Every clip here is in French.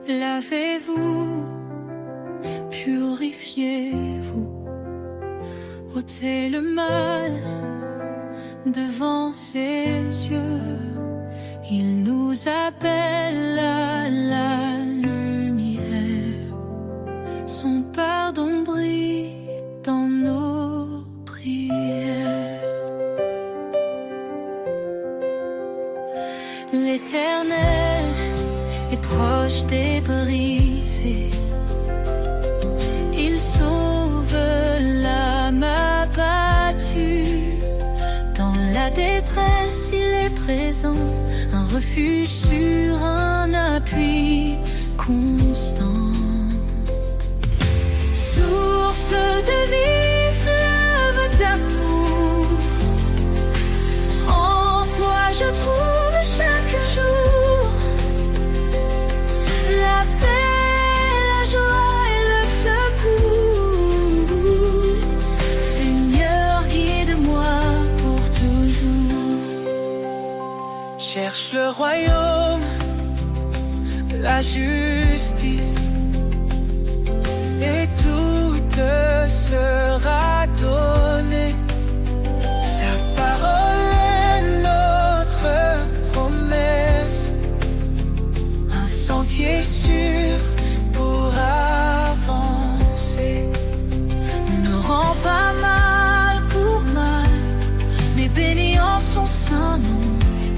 Lavez-vous, purifiez-vous, ôtez le mal devant ses yeux. Il nous appelle à la lumière, son pardon brille dans nos prières. L'Éternel est proche des brisés, il sauve l'âme abattue. Dans la détresse, il est présent, un refuge sûr, un appui constant. Source de vie, fleuve d'amour, en toi je trouve chaque jour la paix, la joie et le secours. Seigneur, guide-moi pour toujours. Cherche le royaume, la justice, et tout te sera donné. Sa parole est notre promesse, un sentier sûr pour avancer. Ne rends pas mal pour mal, mais bénis en son saint nom.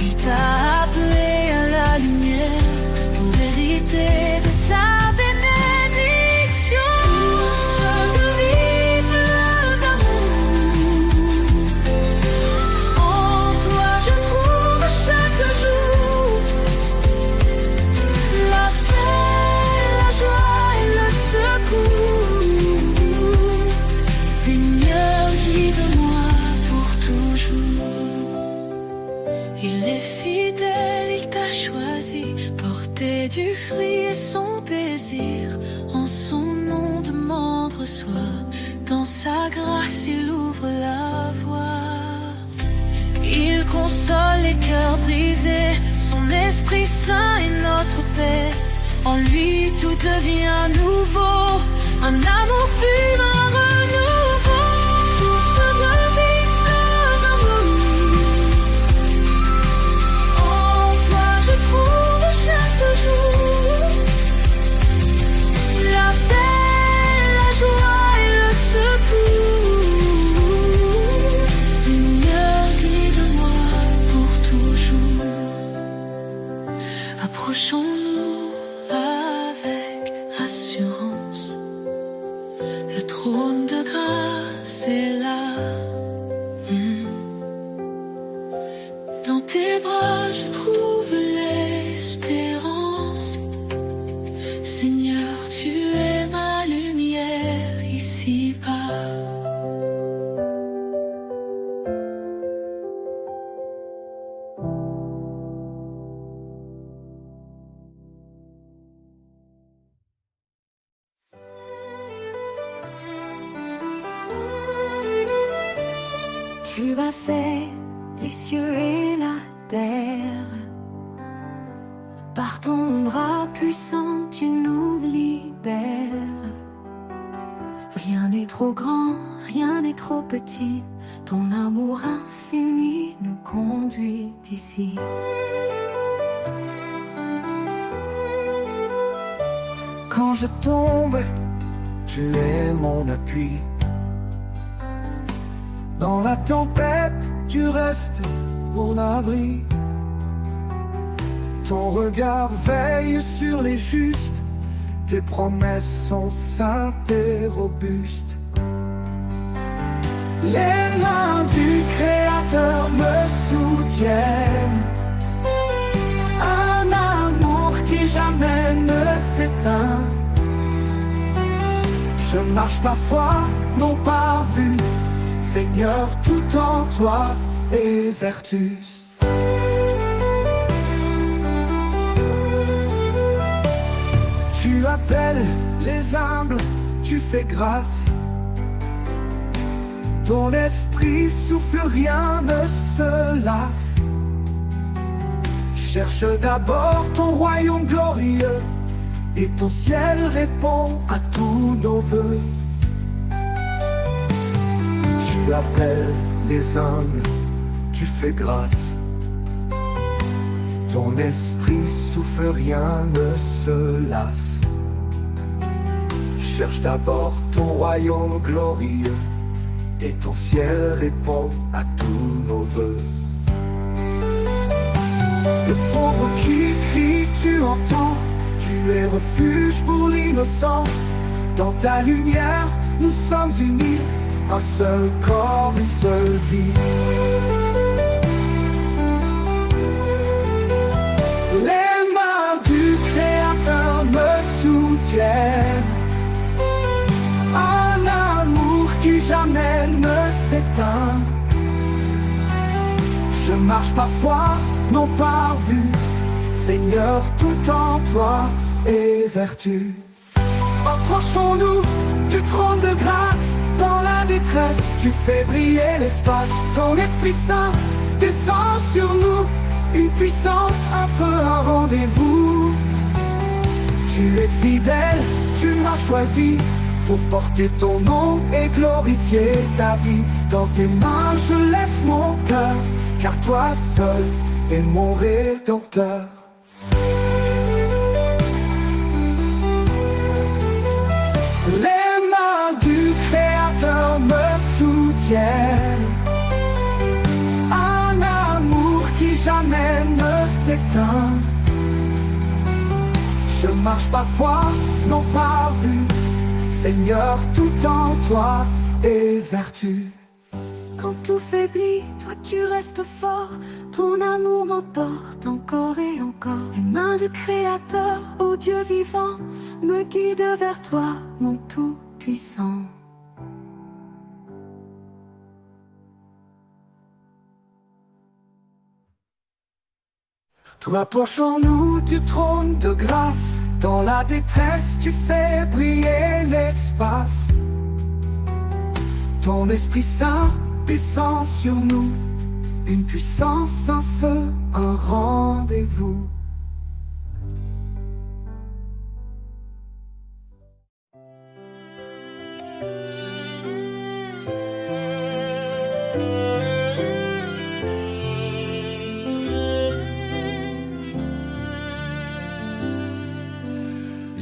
Il t'a appelé à la lumière pour hériter de sa bénédiction. Source de vie, fleuve d'amour, en toi je trouve chaque jour la paix, la joie et le secours. Seigneur, guide-moi pour toujours. Il est fidèle, il t'a choisi, porter du fruit et son désir. En son nom demande, reçoit, dans sa grâce il ouvre la voie. Il console les cœurs brisés, son esprit saint est notre paix. En lui tout devient nouveau, un amour pur, un renouveau. Source de vie, fleuve d'amour, en toi je trouve chaque jour la paix, la joie et le secours. Seigneur, guide-moi pour toujours. Approchons-nous avec assurance, le trône de grâce est là. Dans tes bras je trouve l'espérance. Seigneur, tu es ma lumière ici-bas. Tu as fait les cieux et la terre. Par ton bras puissant, tu nous libères. Rien n'est trop grand, rien n'est trop petit. Ton amour infini nous conduit ici. Quand je tombe, tu es mon appui. Dans la tempête, tu restes mon abri. Ton regard veille sur les justes, tes promesses sont saintes et robustes. Les mains du Créateur me soutiennent, un amour qui jamais ne s'éteint. Je marche par foi, non par vue, Seigneur, tout en toi est vertus. Tu appelles les humbles, tu fais grâce. Ton esprit souffle, rien ne se lasse. Cherche d'abord ton royaume glorieux, et ton ciel répond à tous nos vœux. Tu appelles les hommes, tu fais grâce. Ton esprit souffle, rien ne se lasse. Cherche d'abord ton royaume glorieux, et ton ciel répond à tous nos vœux. Le pauvre qui crie, tu entends. Tu es refuge pour l'innocent. Dans ta lumière, nous sommes unis. Un seul corps, une seule vie. Les mains du Créateur me soutiennent. Un amour qui jamais ne s'éteint. Je marche parfois, non par vue. Seigneur, tout en toi est vertu. Approchons-nous du trône de grâce. Dans la détresse, tu fais briller l'espace. Ton Esprit Saint descend sur nous. Une puissance, un feu, un rendez-vous. Tu es fidèle, tu m'as choisi pour porter ton nom et glorifier ta vie. Dans tes mains, je laisse mon cœur, car toi seul es mon Rédempteur. Les mains du Créateur me soutiennent. Un amour qui jamais ne s'éteint. Je marche parfois, non par vue. Seigneur, tout en toi est vertu. Quand tout faiblit, toi tu restes fort. Ton amour m'emporte encore et encore. Les mains du Créateur, ô Dieu vivant, me guident vers toi, mon Tout-Puissant. Toi, approchons-nous du trône de grâce. Dans la détresse, tu fais briller l'espace. Ton Esprit Saint descend sur nous. Une puissance, un feu, un rendez-vous.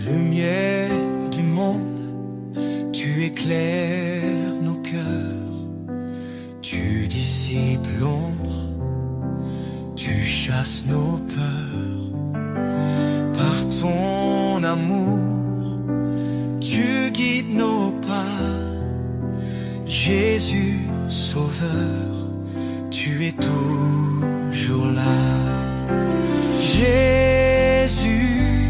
Lumière du monde, tu éclaires nos cœurs. Tu dissipes l'ombre, tu chasses nos peurs. Par ton amour, tu guides nos pas. Jésus, Sauveur, tu es toujours là. Jésus,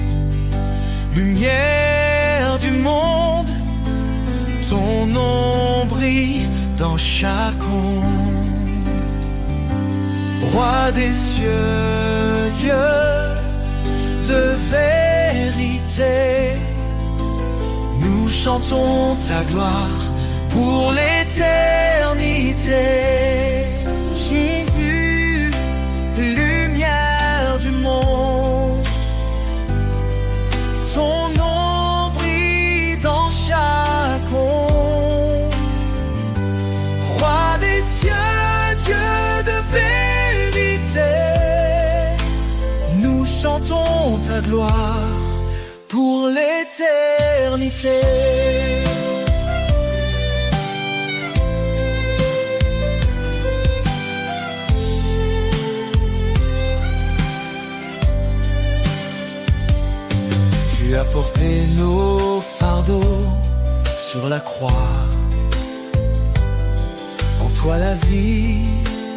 lumière du monde, ton nom brille dans chaque onde. Roi des cieux, Dieu de vérité, nous chantons ta gloire pour l'éternité. Jésus, lumière du monde, ton nom brille dans chaque onde. Roi des cieux, Dieu de vérité, nous chantons ta gloire pour l'éternité. Tu as porté nos fardeaux sur la croix. En toi la vie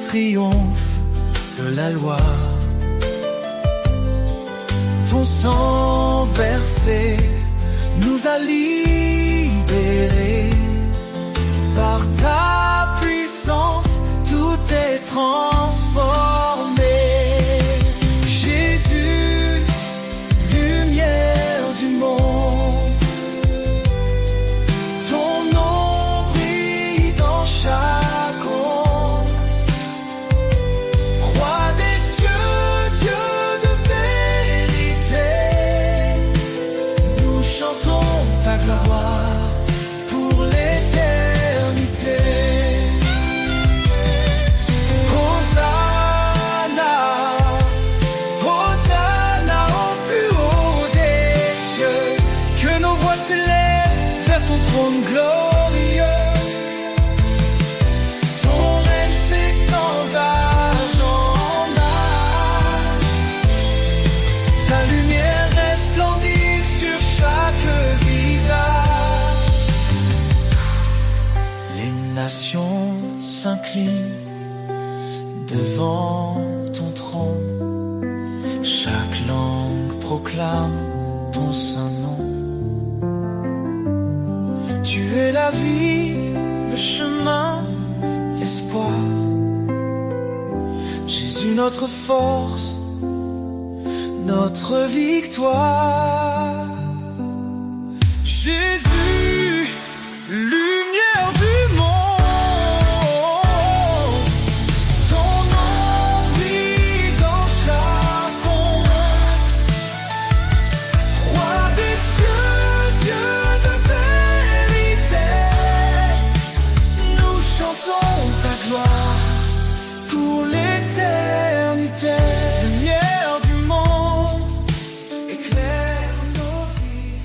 triomphe de la loi. Ton sang versé nous a libérés. Par ta puissance, tout est transformé. Jésus, lumière du monde, ton nom brille dans chaque onde. Roi des cieux, Dieu de vérité, Chaque langue proclame ton saint nom. Tu es la vie, le chemin, l'espoir. Jésus, notre force, notre victoire. Jésus, lumière du monde. Ton nom brille dans chaque ombre. Roi des cieux, Dieu de vérité, nous chantons ta gloire pour l'éternité. Lumière du monde, éclaire nos vies.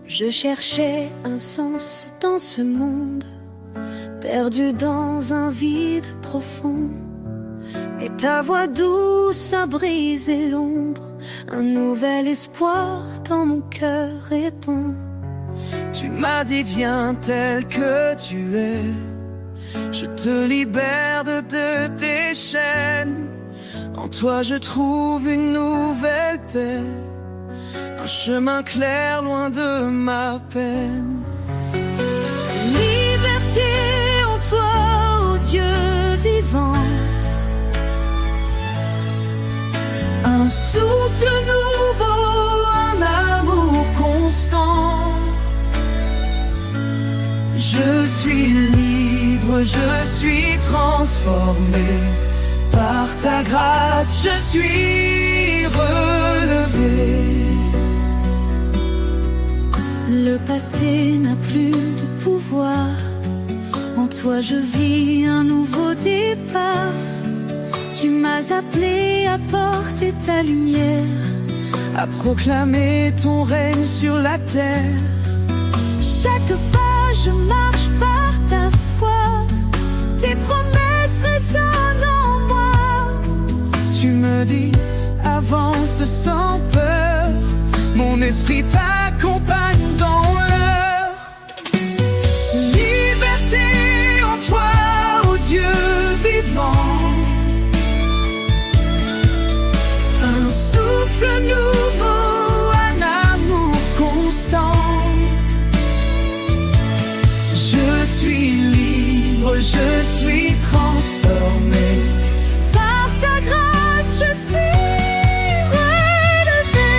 Je cherchais un sens dans ce monde, perdu dans un vide profond. Et ta voix douce a brisé l'ombre, un nouvel espoir dans mon cœur répond. Tu m'as dit viens tel que tu es, je te libère de tes chaînes. En toi je trouve une nouvelle paix, un chemin clair loin de ma peine. Liberté en toi, ô Dieu vivant. Un souffle nouveau, un amour constant. Je suis libre, je suis transformé. Par ta grâce, je suis relevé. Le passé n'a plus de pouvoir. En toi je vis un nouveau départ. Tu m'as appelé à porter ta lumière, à proclamer ton règne sur la terre. chaque pas je marche par ta foi. Tes promesses résonnent en moi. Tu me dis avance sans peur, mon esprit t'accompagne dans l'heure. Liberté en toi, ô Dieu vivant. Un souffle nouveau, un amour constant. Je suis libre, je suis transformé. Par ta grâce je suis relevé.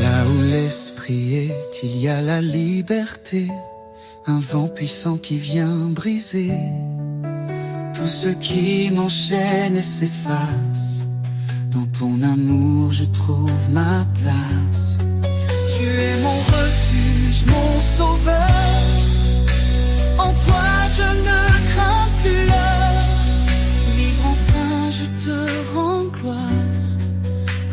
Là où l'esprit est, il y a la liberté. Un vent puissant qui vient briser tout ce qui m'enchaîne et s'efface. Dans ton amour je trouve ma place. Tu es mon refuge, mon sauveur. En toi je ne crains plus l'heure. Libre enfin je te rends gloire.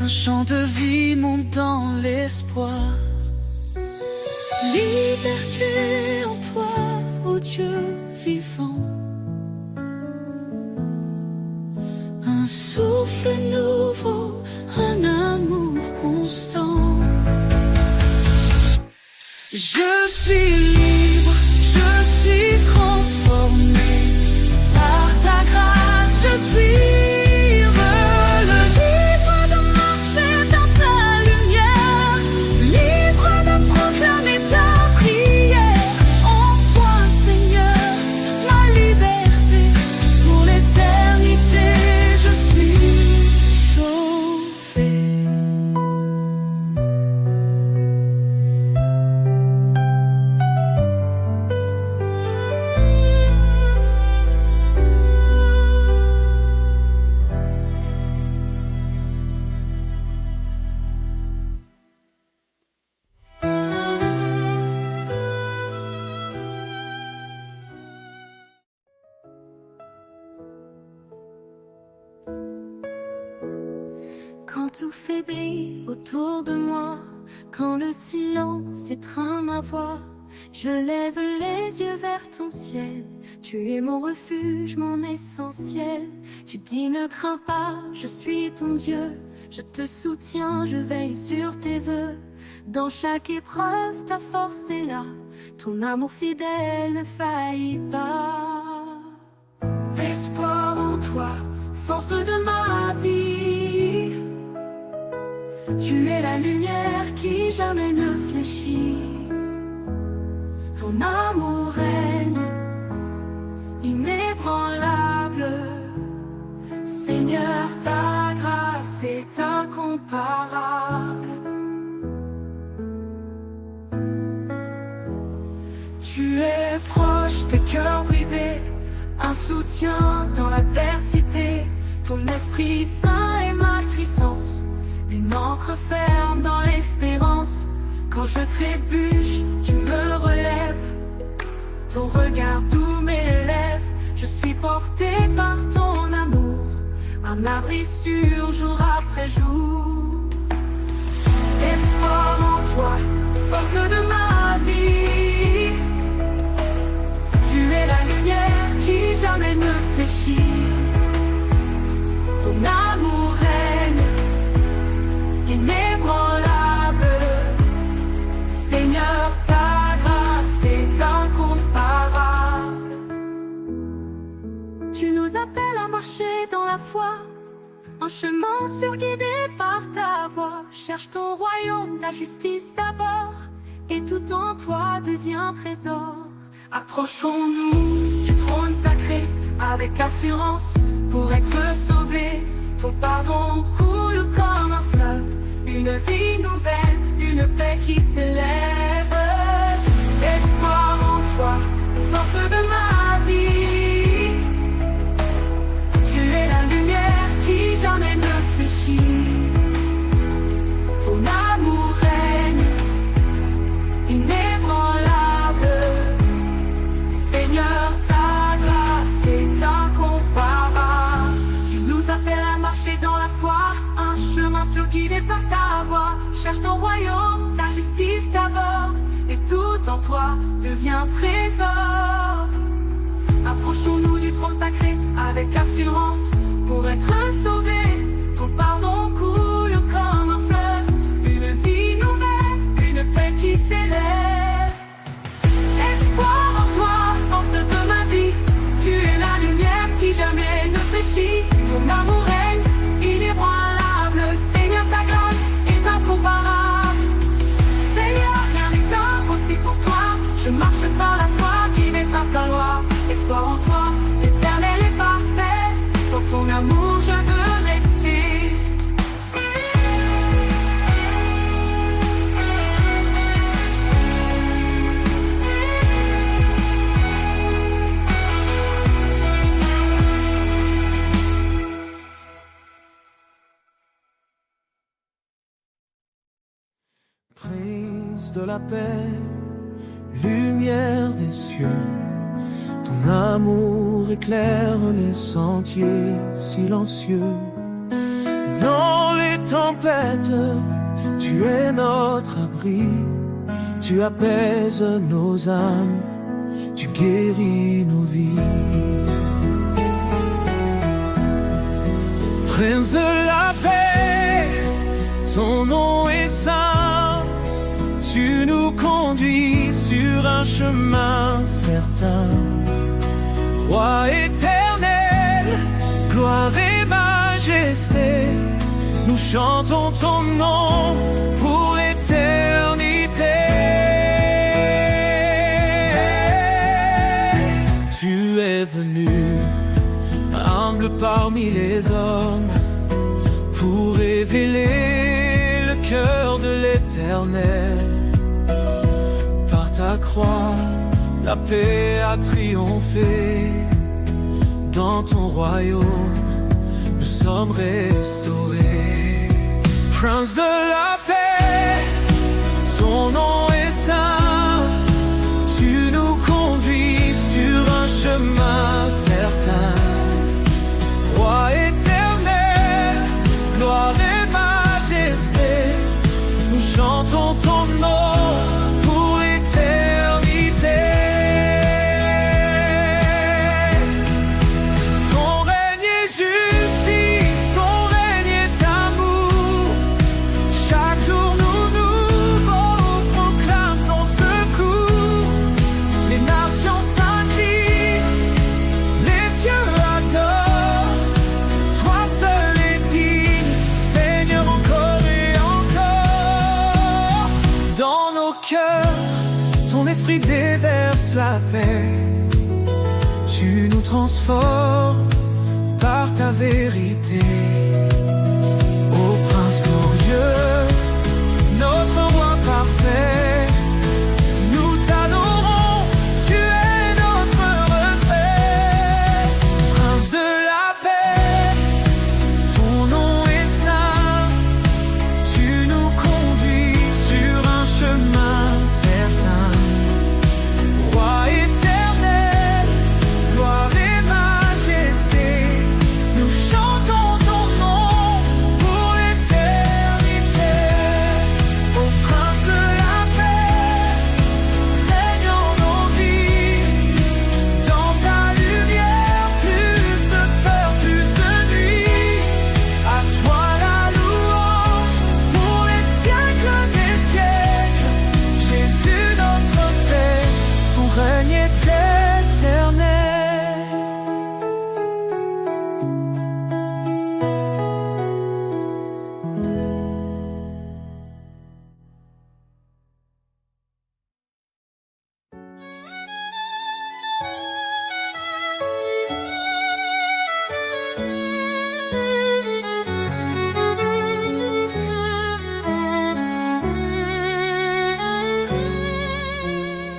Un chant de vie monte dans l'espoir. liberté en toi, ô Dieu vivant. Un souffle nouveau, un amour constant. Je suis libre, je suis transformé. Par ta grâce, je suis relevé. Libre de marcher dans ta lumière, libre de proclamer ta prière. En toi, Seigneur, ma liberté, pour l'éternité, je suis sauvé. Quand tout faiblit autour de moi, Quand le silence étreint ma voix, je lève les yeux vers ton ciel. Tu es mon refuge, mon essentiel. Tu dis ne crains pas, je suis ton Dieu. Je te soutiens, je veille sur tes vœux. Dans chaque épreuve, ta force est là. Ton amour fidèle ne faillit pas. Espoir en toi, force de ma vie. Tu es la lumière qui jamais ne fléchit. Ton amour règne, inébranlable. Seigneur, ta grâce est incomparable. Tu es proche des cœurs brisés, un soutien dans l'adversité. Ton Esprit Saint est ma puissance, une encre ferme dans l'espérance. Quand je trébuche, tu me relèves. Ton regard doux m'élève. Je suis porté par ton amour, un abri sûr jour après jour. Espoir en toi, force de ma vie. Tu es la lumière qui jamais ne fléchit. Ton amour règne, inébranlable. Seigneur, ta grâce est incomparable. Tu nous appelles à marcher dans la foi, un chemin sûr guidé par ta voix. Cherche ton royaume, ta justice d'abord, et tout en toi devient trésor. Approchons-nous du trône sacré avec assurance pour être sauvés. Ton pardon coule comme un fleuve, une vie nouvelle, une paix qui s'élève. Espoir en toi, force de ma vie. Tu es la lumière qui jamais ne fléchit. Ton amour règne, inébranlable. Seigneur, ta grâce est incomparable. Tu nous appelles à marcher dans la foi, un chemin sûr guidé par ta voix. Cherche ton royaume, ta justice d'abord, et tout en toi devient trésor. Approchons-nous du trône sacré avec assurance pour être sauvés. Ton pardon coule comme un fleuve, une vie nouvelle, une paix qui s'élève. Espoir en toi, force de ma vie. Tu es la lumière qui jamais ne fléchit. Ton amour règne, inébranlable. Seigneur, ta grâce est incomparable. Seigneur, rien n'est impossible pour toi. Je marche par la foi, guidé par ta loi. Espoir en toi, l'éternel est parfait. Dans ton amour je veux rester. Prince de la paix, lumière des cieux, ton amour éclaire les sentiers silencieux. Dans les tempêtes, tu es notre abri. Tu apaises nos âmes, tu guéris nos vies. Prince de la paix, ton nom est saint. Tu nous conduis sur un chemin certain. Roi éternel, gloire et majesté, nous chantons ton nom pour l'éternité. Tu es venu, humble parmi les hommes, pour révéler le cœur de l'Éternel. Par ta croix, la paix a triomphé. Dans ton royaume, nous sommes restaurés. Prince de la paix, ton nom est saint. Tu nous conduis sur un chemin certain. Roi éternel, gloire et majesté, nous chantons ton ton esprit déverse la paix. Tu nous transformes par ta vérité. Ô Prince glorieux, notre roi parfait, nous t'adorons, tu es notre reflet. Prince de la paix, ton nom est saint, tu nous conduis sur un chemin certain. Roi éternel, gloire et majesté, nous chantons ton nom pour l'éternité. Ô Prince de la paix, règne en nos vies. Dans ta lumière, plus de peur, plus de nuit. À toi la louange pour les siècles des siècles. Jésus notre paix, ton règne est éternel.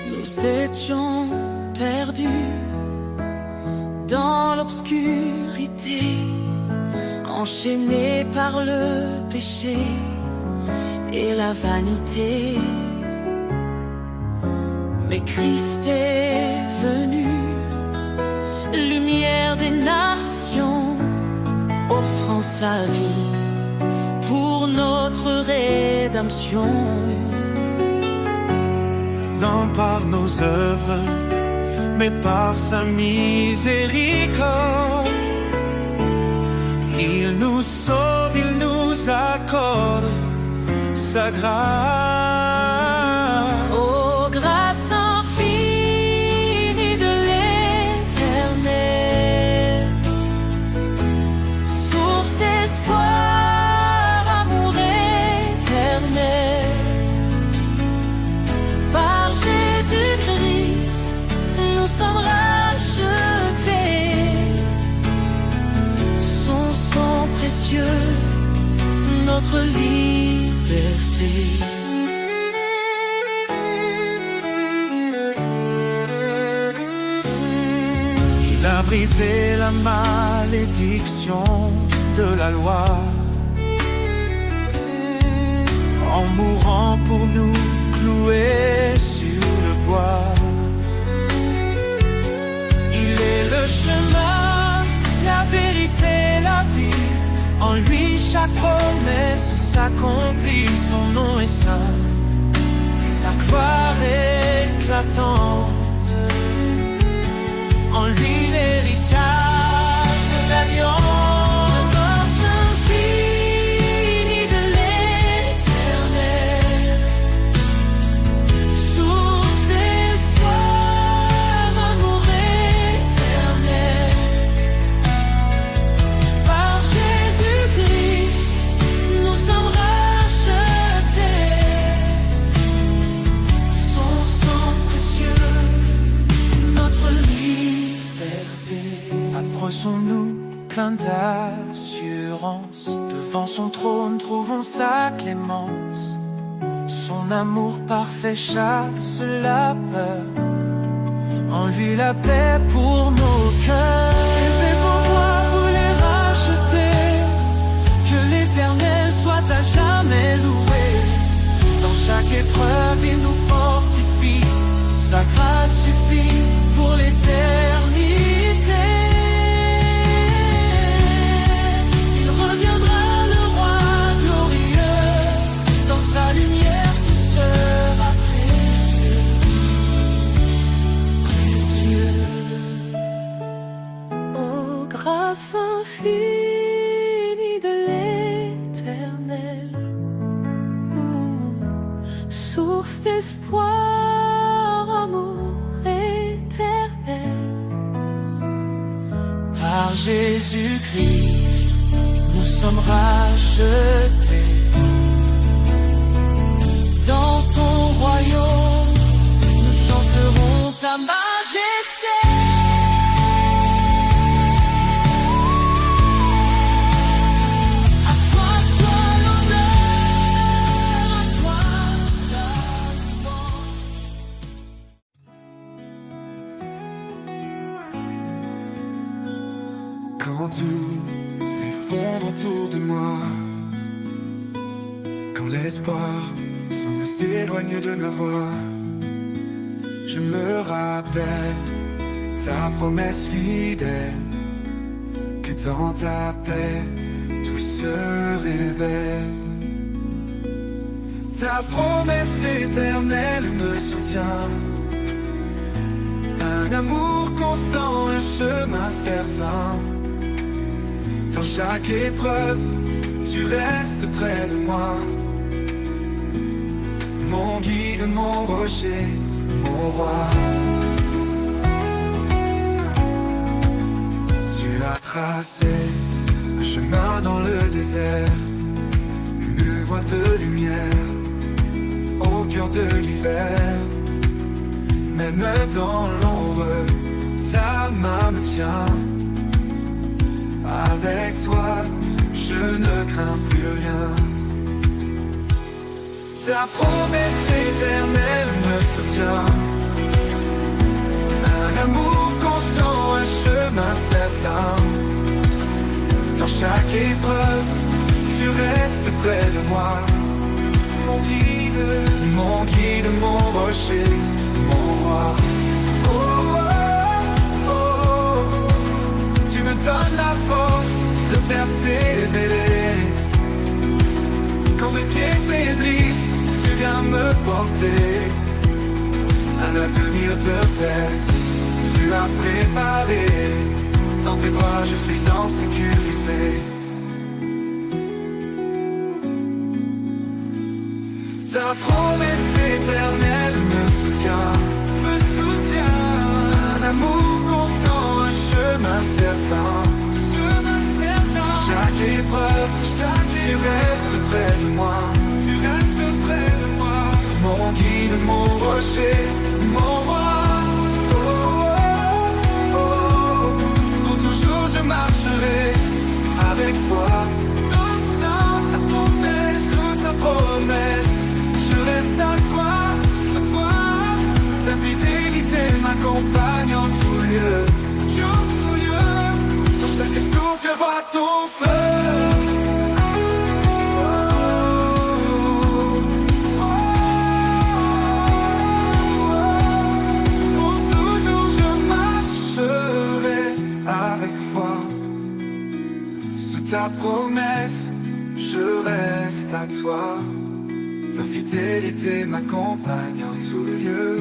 Nous étions perdus dans l'obscurité, enchaînés par le péché et la vanité. Mais Christ est venu, lumière des nations, offrant sa vie pour notre rédemption. Non par nos œuvres, mais par sa miséricorde. Il nous sauve, il nous accorde sa grâce. Oh, grâce infinie de l'Éternel, source d'espoir, amour éternel. Par Jésus-Christ, nous sommes rachetés. Son sang précieux, notre liberté. Il a brisé la malédiction de la loi en mourant pour nous cloué sur le bois. Il est le chemin, la vérité, la vie. En lui chaque promesse s'accomplit. Son nom est saint, sa gloire éclatante. En lui l'héritage de l'alliance. Approchons-nous plein d'assurance. Devant son trône, trouvons sa clémence. Son amour parfait chasse la peur. En lui la paix pour nos cœurs. Élevez vos voix, vous les rachetez. Que l'Éternel soit à jamais loué. Dans chaque épreuve, il nous fortifie. Sa grâce suffit pour l'éternité. Sa lumière, tout sera précieux, précieux. Oh, grâce infinie de l'Éternel, source d'espoir, amour éternel. Par Jésus-Christ, nous sommes rachetés. Dans ton royaume, nous espoir semble s'éloigner de ma voix. Je me rappelle ta promesse fidèle, que dans ta paix tout se révèle. Ta promesse éternelle me soutient, un amour constant, un chemin certain. Dans chaque épreuve, tu restes près de moi, mon guide, mon rocher, mon roi. Tu as tracé un chemin dans le désert, une voie de lumière au cœur de l'hiver. Même dans l'ombre, ta main me tient. Avec toi, je ne crains plus rien. Ta promesse éternelle me soutient, un amour constant, un chemin certain. Dans chaque épreuve, tu restes près de moi, mon guide, mon rocher, mon roi. Oh, oh, oh. Tu me donnes la force de persévérer. Quand mes pieds faiblissent, tu viens me porter un avenir de paix. Tu as préparé, dans tes bras je suis en sécurité. Ta promesse éternelle me soutient, un amour constant, un chemin certain. Chaque épreuve, tu restes près de moi, mon guide, mon rocher, mon roi. Oh, oh, oh. Pour toujours je marcherai avec toi. Dans ta promesse, sous ta promesse, je reste à toi. Ta fidélité m'accompagne en tout lieu. Dans chaque souffle, je vois ton feu. Pour toujours, je marcherai avec foi. Sous ta promesse, je reste à toi. Ta fidélité m'accompagne en tout lieu.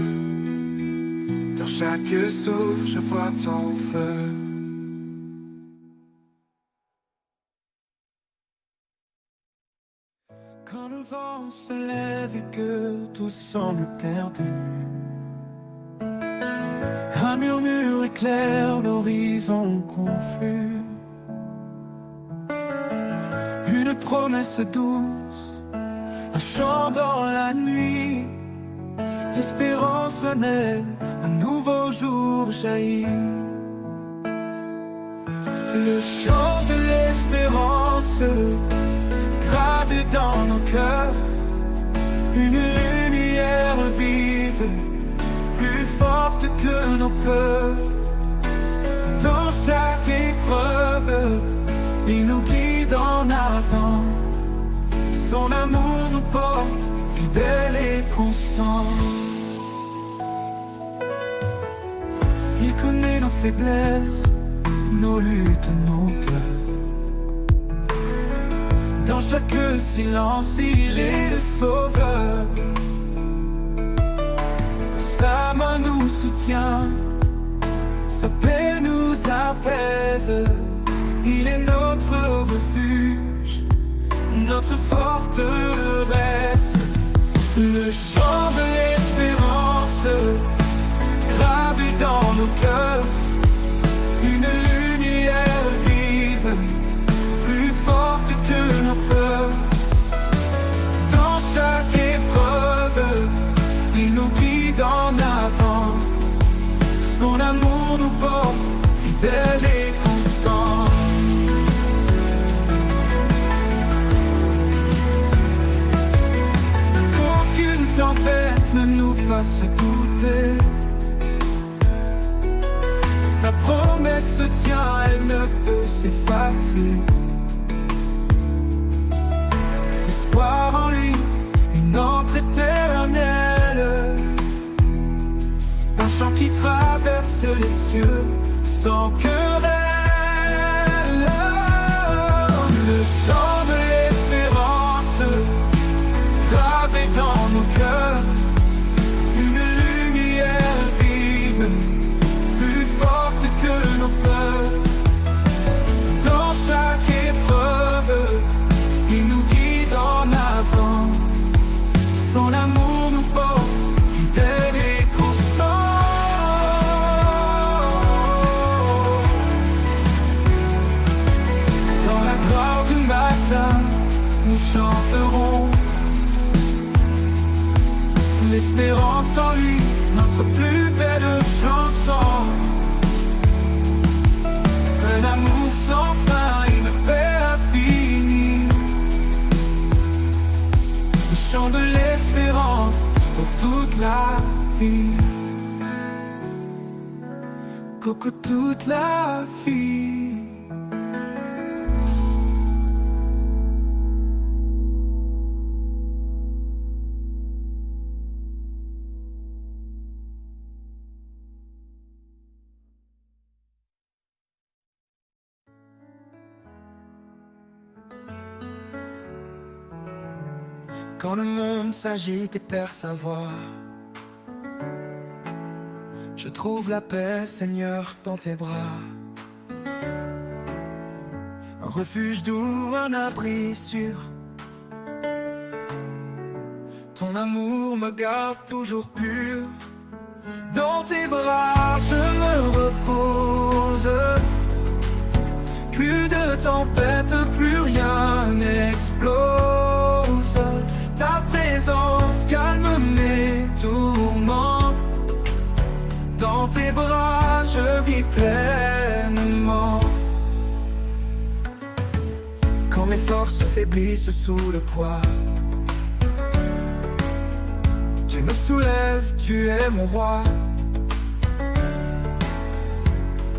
Dans chaque souffle, je vois ton feu. Quand le vent se lève et que tout semble perdu, un murmure éclaire l'horizon confus. Une promesse douce, un chant dans la nuit. L'espérance renaît, un nouveau jour jaillit. Le chant de l'espérance gravé dans nos cœurs, une lumière vive, plus forte que nos peurs. Dans chaque épreuve, il nous guide en avant. Son amour nous porte, fidèle et constant. Il connaît nos faiblesses, nos luttes, nos peurs. Dans chaque silence, il est le sauveur. Sa main nous soutient, sa paix nous apaise. Il est notre refuge, notre forteresse. Le chant de l'espérance gravé dans nos cœurs, une lumière vive, plus forte que nos peurs. Dans chaque épreuve, il nous guide en avant. Son amour nous porte, fidèle et constant. Qu'aucune tempête ne nous fasse douter. Sa promesse se tient, elle ne peut s'effacer. L'espoir en lui les cieux sans querelle. Le chant de l'espérance gravé dans nos cœurs, une lumière vive, plus forte que nos peurs. Dans chaque épreuve, il nous guide en avant. Son amour nous porte, fidèle et constant. Dans la gloire du matin, nous chanterons l'espérance en lui, notre plus belle chanson. Un amour sans fin, une paix infinie. Le chant de l'espérance pour toute la vie. Pour toute la vie. Quand le monde s'agite et perd sa voix, je trouve la paix, Seigneur, dans tes bras. Un refuge doux, un abri sûr. Ton amour me garde toujours pur. Dans tes bras, je me repose. Plus de tempête, plus rien n'explose. Ta présence calme mes tourments. Dans tes bras, je vis pleinement. Quand mes forces faiblissent sous le poids, tu me soulèves, tu es mon roi.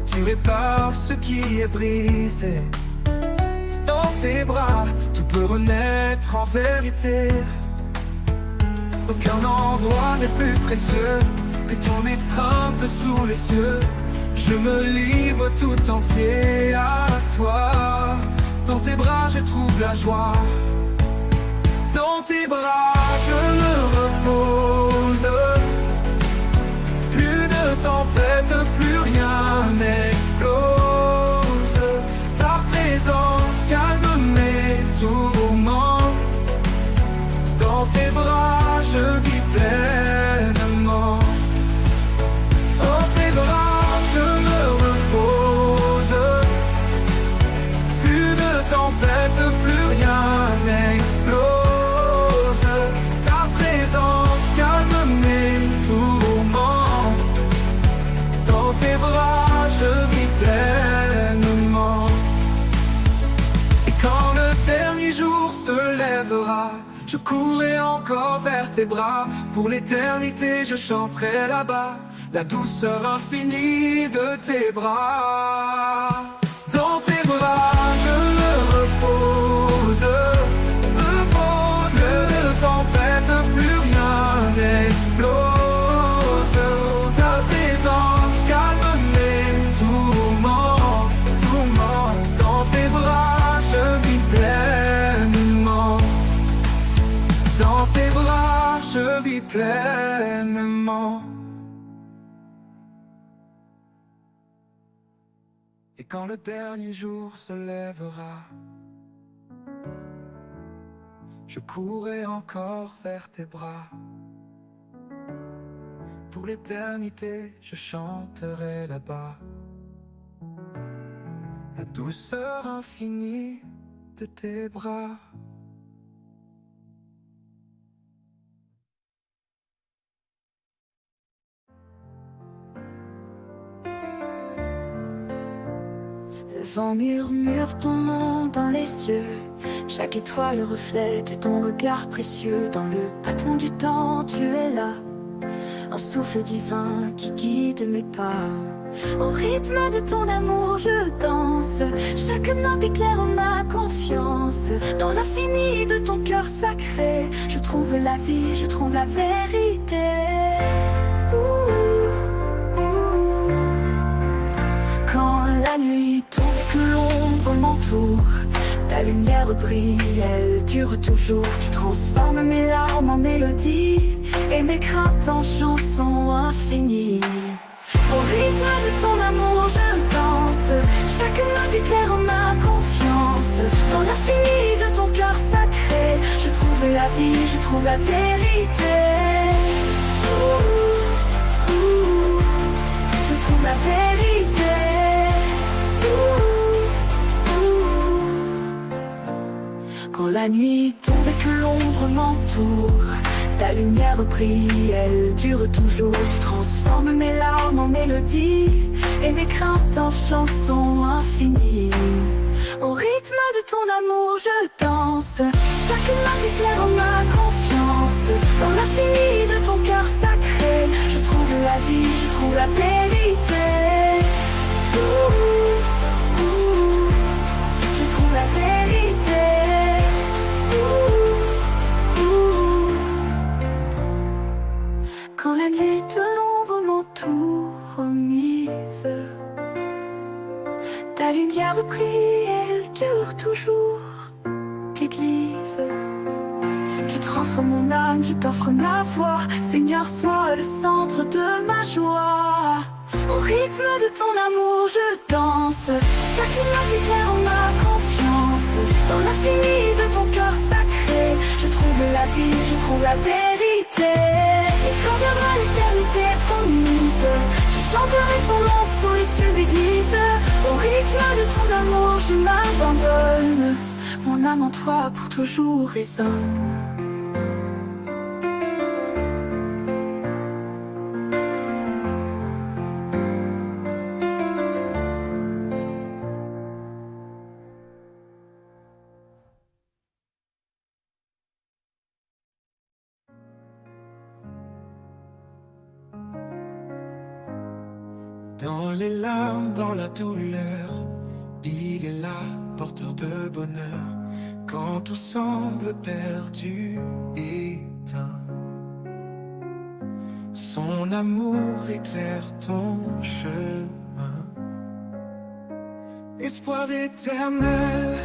Tu répares ce qui est brisé. Dans tes bras, tout peut renaître en vérité. Aucun endroit n'est plus précieux que ton étreinte sous les cieux. Je me livre tout entier à toi. Dans tes bras, je trouve la joie. Dans tes bras, je me repose. Plus de tempête, plus rien n'explose. Ta présence calme mes tourments. Dans tes bras, je vis pleinement. Dans tes bras, je me repose. Plus de tempête, plus rien n'explose. Ta présence calme mes tourments. Dans tes bras, je vis pleinement. Et quand le dernier jour se lèvera, je courrai encore vers tes bras. Pour l'éternité, je chanterai là-bas la douceur infinie de tes bras. Dans tes bras, je me repose. Plus de tempête, plus rien n'explose. Ta présence calme mes tourments. Dans tes bras, je vis pleinement. Dans tes bras, je vis pleinement. Et quand le dernier jour se lèvera, je courrai encore vers tes bras. Pour l'éternité, je chanterai là-bas la douceur infinie de tes bras. Le vent murmure ton nom dans les cieux. Chaque étoile reflète ton regard précieux. Dans le battement du temps, tu es là. Un souffle divin qui guide mes pas. Au rythme de ton amour, je danse. Chaque note éclaire ma confiance. Dans l'infini de ton cœur sacré, je trouve la vie, je trouve la vérité. Ouh, ouh. la nuit tombe et que l'ombre m'entoure, ta lumière brille, elle dure toujours. Tu transformes mes larmes en mélodie et mes craintes en chansons infinies. Au rythme de ton amour je danse, chaque note éclaire ma confiance. Dans l'infini de ton cœur sacré, je trouve la vie, je trouve la vérité. Je trouve la vérité. Quand la nuit tombe et que l'ombre m'entoure, ta lumière brille, elle dure toujours. Tu transformes mes larmes en mélodie et mes craintes en chansons infinies. Au rythme de ton amour je danse, chaque note éclaire ma confiance. Dans l'infini de ton cœur sacré, je trouve la vie, je trouve la vérité. Je trouve la vérité. Quand la nuit de l'ombre m'entoure mise, ta lumière brille, elle dure toujours. T'église, tu transformes mon âme, je t'offre ma voix. Seigneur, sois le centre de ma joie. Au rythme de ton amour je danse, chaque note éclaire ma confiance. Dans l'infini de ton cœur sacré, je trouve la vie, je trouve la vérité. Et quand viendra l'éternité promise, je chanterai ton nom sous les cieux d'église. Au rythme de ton amour je m'abandonne, mon âme en toi pour toujours résonne. Dans les larmes, dans la douleur, il est là, porteur de bonheur. Quand tout semble perdu, éteint, son amour éclaire ton chemin. Espoir éternel,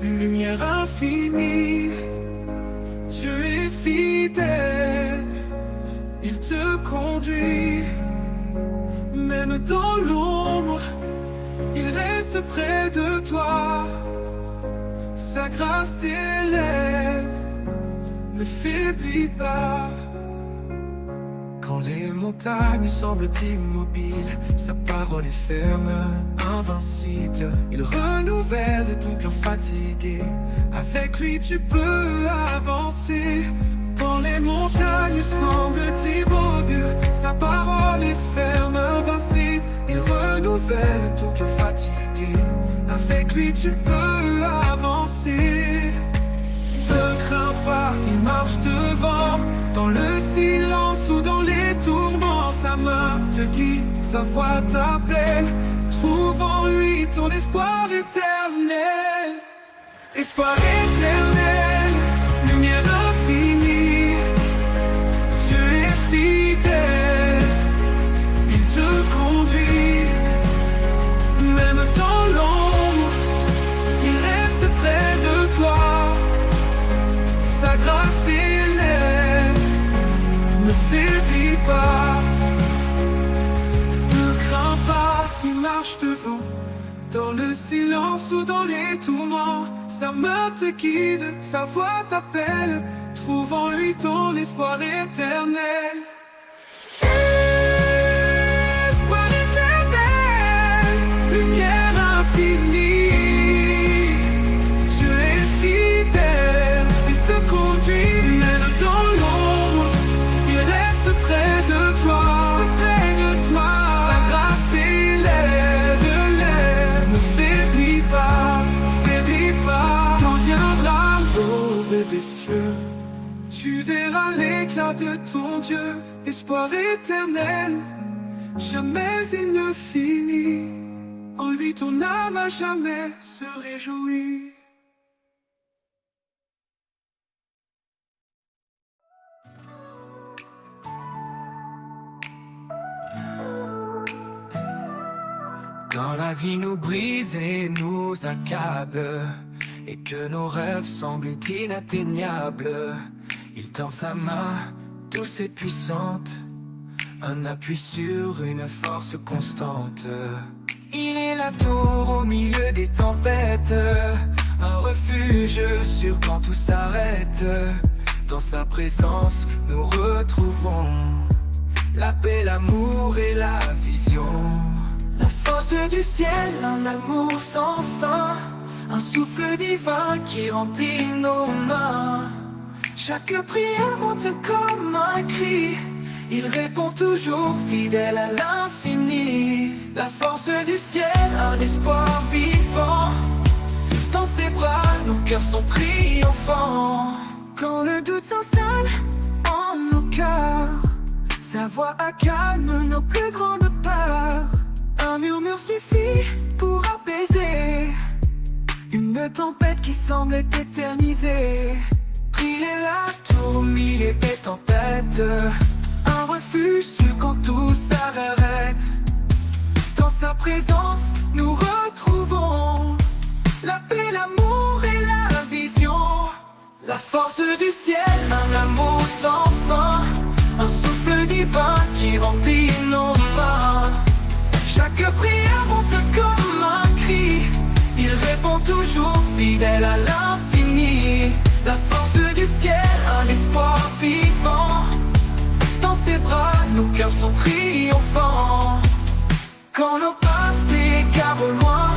lumière infinie, Dieu est fidèle, il te conduit. Même dans l'ombre, il reste près de toi. Sa grâce t'élève, ne faiblis pas. Quand les montagnes semblent immobiles, sa parole est ferme, invincible. Il renouvelle ton cœur fatigué, avec lui tu peux avancer. Quand les montagnes semblent immobiles, sa parole est ferme, invincible. Il renouvelle ton cœur fatigué, avec lui tu peux avancer. Ne crains pas, il marche devant, dans le silence ou dans les tourments. Sa main te guide, sa voix t'appelle. Trouve en lui ton espoir éternel. Espoir éternel, lumière infinie, Dieu est fidèle, il te conduit. Même dans l'ombre, il reste près de toi. Sa grâce t'élève, ne faiblis pas. Ne crains pas, il marche devant, dans le silence ou dans les tourments. Sa main te guide, sa voix t'appelle. Trouve en lui ton espoir éternel. Espoir éternel, lumière infinie, Dieu est fidèle, il te conduit. Même dans l'ombre, il reste près de toi. Sa grâce t'élève, ne faiblis pas, faiblis pas. Quand viendra l'aube des cieux, tu verras l'éclat de ton Dieu. Espoir éternel, jamais il ne finit. En lui ton âme à jamais se réjouit. Quand la vie nous brise et nous accable, et que nos rêves semblent inatteignables, il tend sa main douce et puissante, un appui sur une force constante. Il est la tour au milieu des tempêtes, un refuge sûr quand tout s'arrête. Dans sa présence nous retrouvons la paix, l'amour et la vision. La force du ciel, un amour sans fin, un souffle divin qui remplit nos mains. Chaque prière monte comme un cri, il répond toujours fidèle à l'infini. La force du ciel, un espoir vivant, dans ses bras nos cœurs sont triomphants. Quand le doute s'installe en nos cœurs, sa voix accalme nos plus grandes peurs. Un murmure suffit pour apaiser une tempête qui semble éternisée. Il est la tour au milieu des tempêtes, un refuge sûr quand tout s'arrête. Dans sa présence nous retrouvons la paix, l'amour et la vision. La force du ciel, un amour sans fin, un souffle divin qui remplit nos mains. Chaque prière monte comme un cri, il répond toujours fidèle à l'infini. La force du ciel, un espoir vivant, dans ses bras nos cœurs sont triomphants. Quand nos pas s'écartent au loin,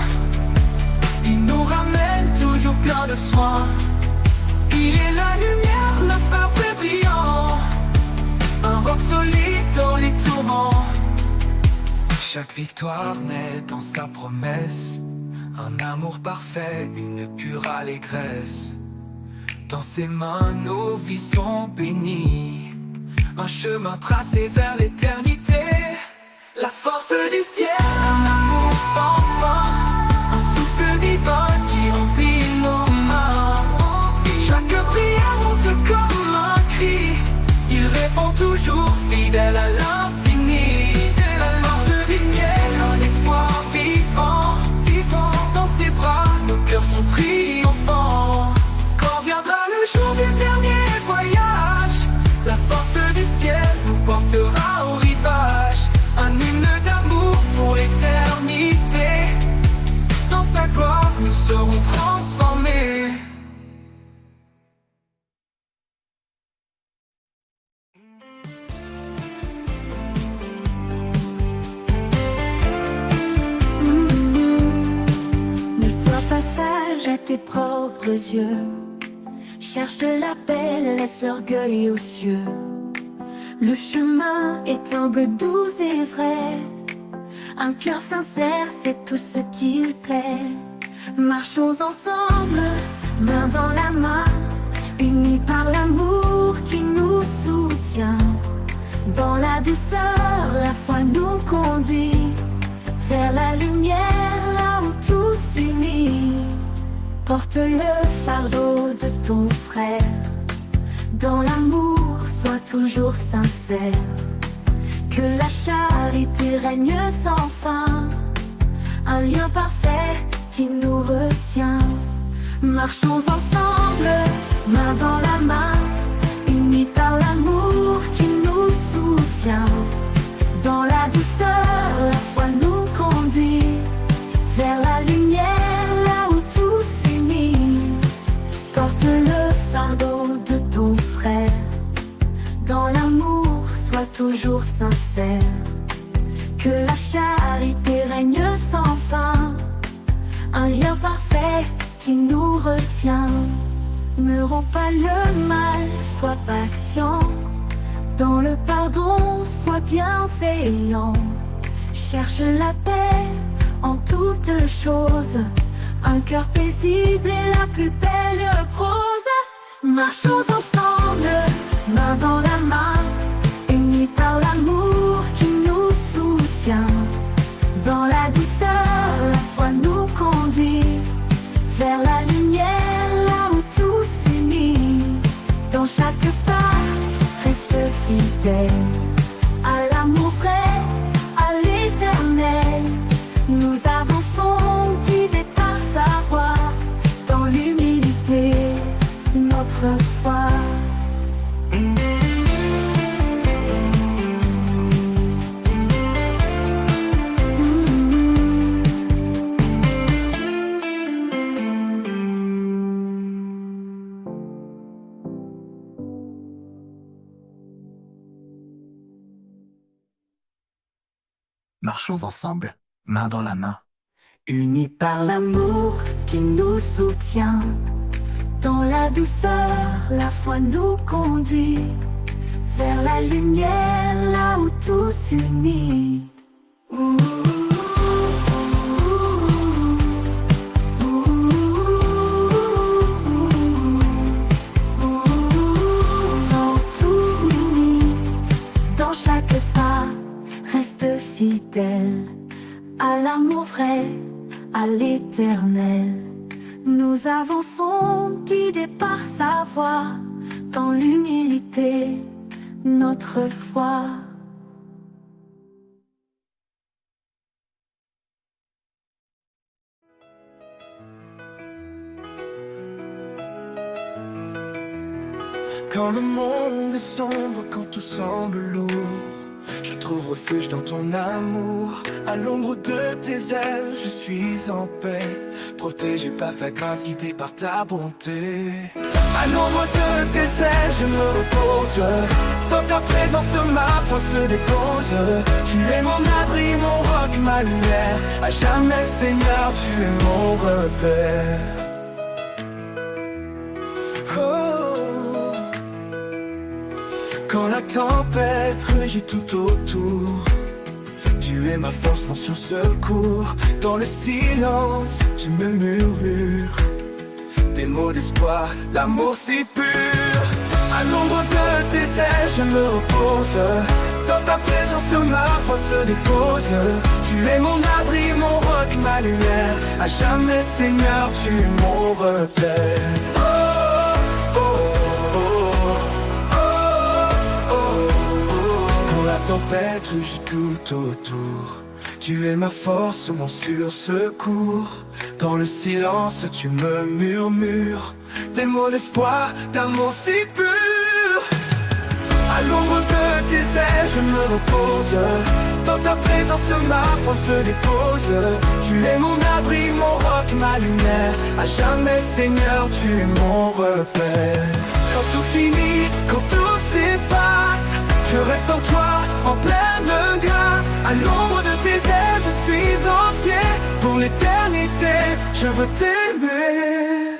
il nous ramène toujours plein de soin. Il est la lumière, le phare brillant, un roc solide dans les tourments. Chaque victoire naît dans sa promesse, un amour parfait, une pure allégresse. Dans ses mains nos vies sont bénies, un chemin tracé vers l'éternité. La force du ciel, un amour sans fin, un souffle divin qui remplit nos mains. Chaque prière monte comme un cri, il répond toujours fidèle à l'infini. La force du ciel, un espoir vivant, dans ses bras nos cœurs sont triomphants. Quand viendra le jour du dernier voyage, la force du ciel nous portera au rivage. Un hymne d'amour pour l'éternité, dans sa gloire nous serons transformés. Ne sois pas sage à tes propres yeux, cherche la paix, laisse l'orgueil aux cieux. Le chemin est humble, doux et vrai, un cœur sincère, c'est tout ce qu'il plaît. Marchons ensemble, main dans la main, unis par l'amour qui nous soutient. Dans la douceur, la foi nous conduit vers la lumière, là où tout s'unit. Porte le fardeau de ton frère, dans l'amour, sois toujours sincère. Que la charité règne sans fin, un lien parfait qui nous retient. Marchons ensemble, main dans la main, unis par l'amour qui nous soutient. Dans la douceur, la foi nous conduit vers la lumière, là où tout s'unit. Porte le fardeau de ton frère, dans l'amour, sois toujours sincère. Que la charité règne sans fin, un lien parfait qui nous retient. Ne romps pas le mal, sois patient. Dans le pardon, sois bienveillant. Cherche la paix en toutes choses, un cœur paisible est la plus belle prose. Marchons ensemble, main dans la main, unis par l'amour qui nous soutient. Dans la douceur, la foi nous conduit vers la lumière, là où tout s'unit. Dans chaque pas, reste fidèle à l'amour vrai, à l'éternel. Nous Marchons ensemble, main dans la main. Unis par l'amour qui nous soutient, dans la douceur, la foi nous conduit vers la lumière, là où tout s'unit. Dans tout s'unit, dans chaque pas, reste fidèle à l'amour vrai, à l'éternel. Nous avançons guidés par sa voix, dans l'humilité, notre foi. Quand le monde est sombre, quand tout semble lourd, je trouve refuge dans ton amour. À l'ombre de tes ailes, je suis en paix, protégé par ta grâce, guidé par ta bonté. À l'ombre de tes ailes, je me repose. Dans ta présence, ma foi se dépose. Tu es mon abri, mon roc, ma lumière. À jamais, Seigneur, tu es mon repère. Quand la tempête rugit tout autour, tu es ma force, mon secours. Dans le silence, tu me murmures des mots d'espoir, l'amour si pur. À l'ombre de tes ailes, je me repose. Dans ta présence, ma foi se dépose. Tu es mon abri, mon roc, ma lumière. À jamais, Seigneur, tu es mon repère. La tempête rugit tout autour, tu es ma force, mon sûr secours. Dans le silence, tu me murmures des mots d'espoir, d'amour si pur. À l'ombre de tes ailes, je me repose. Dans ta présence, ma foi se dépose. Tu es mon abri, mon roc, ma lumière. À jamais, Seigneur, tu es mon repère. Quand tout finit, quand tout s'efface, je reste en toi, en pleine grâce. À l'ombre de tes ailes, je suis entier. Pour l'éternité, je veux t'aimer.